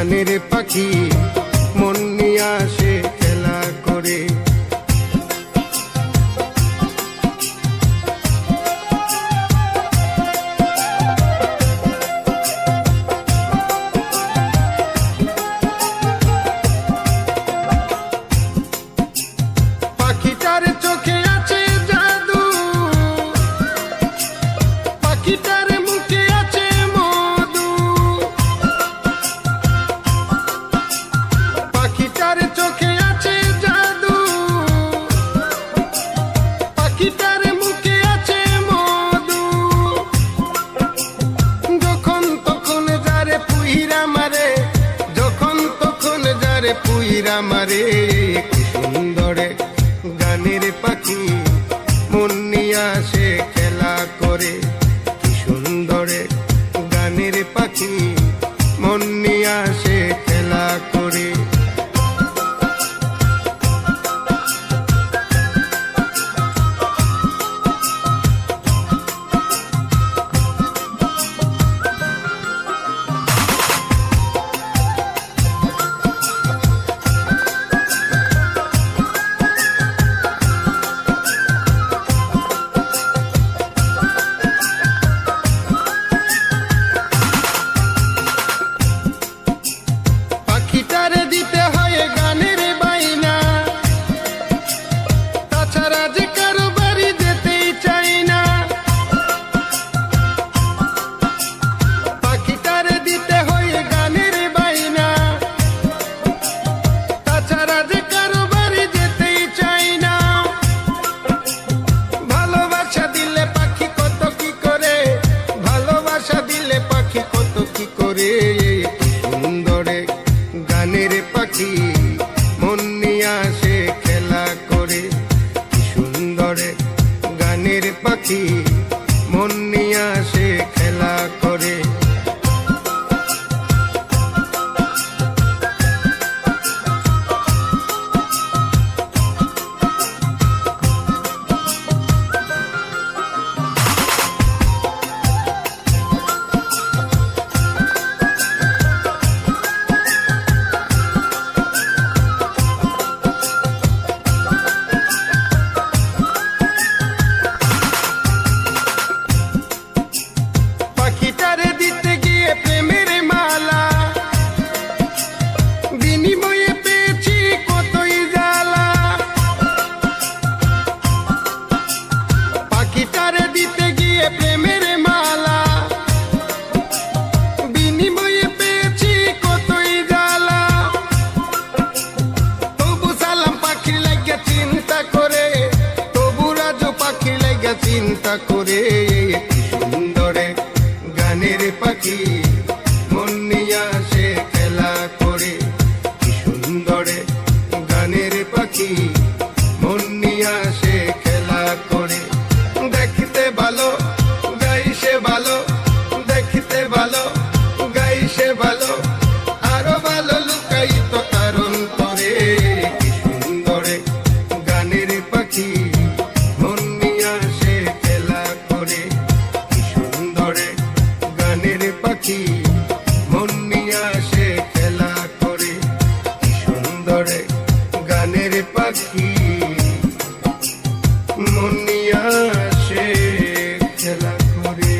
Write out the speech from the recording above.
গানের পাখি মন নিয়ে আসে খেলা করে। পাখিটার চোখে আছে জাদু, পাখিটার মুখে আছে মধু, পাখিটার চোখে আছে জাদু, পাখিটার মুখে আছে মধু। যখন তখন যারে পুইরা মারে, যখন তখন যারে পুইরা মারে, কি সুন্দরে গানের পাখি মন নিয়ে আসে খেলা করে। কি সুন্দরে গানের পাখি মন নিয়ে আসে খেলা করে। পাখিটারে দিতে হয় গানের বাইনা, তাছাড়া যে কারো বাড়ি যেতেই চাই না। পাখিটারে দিতে হয় গানের বাইনা, তাছাড়া যে কারো বাড়ি যেতেই চাই না। ভালোবাসা দিলে পাখি কত কি করে, ভালোবাসা দিলে পাখি কত কি করে। সুন্দরে গানের পাখি মন নিয়ে আসে খেলা করে। কি সুন্দরে গানের পাখি মন নিয়ে আসে খেলা করে। পাখিটারে দিতে গিয়ে প্রেমের মালা, বিনিময়ে পেয়েছি কতই জ্বালা। পাখিটারে দিতে গিয়ে প্রেমের মালা, বিনিময়ে পেয়েছি কতই জ্বালা। তবু সালাম পাখির লাগিয়া চিন্তা করে, তবু রাজু পাখির লাগিয়া চিন্তা করে। কি সুন্দরে গানের পাখি মন নিয়ে আসে খেলা করে। কি সুন্দরে গানের পাখি মন নিয়ে আসে খেলা করে। দেখতে ভালো গাইছে ভালো, দেখতে ভালো গাইছে ভালো, আরো ভালো লুকায়িত কারণ করে। কি সুন্দরে গানের পাখি মন নিয়ে আসে খেলা করে। কি সুন্দরে গানের পাখি মন নিয়ে আসে খেলা করে। কি সুন্দরে গানের পাখি মন নিয়ে আসে খেলা করে।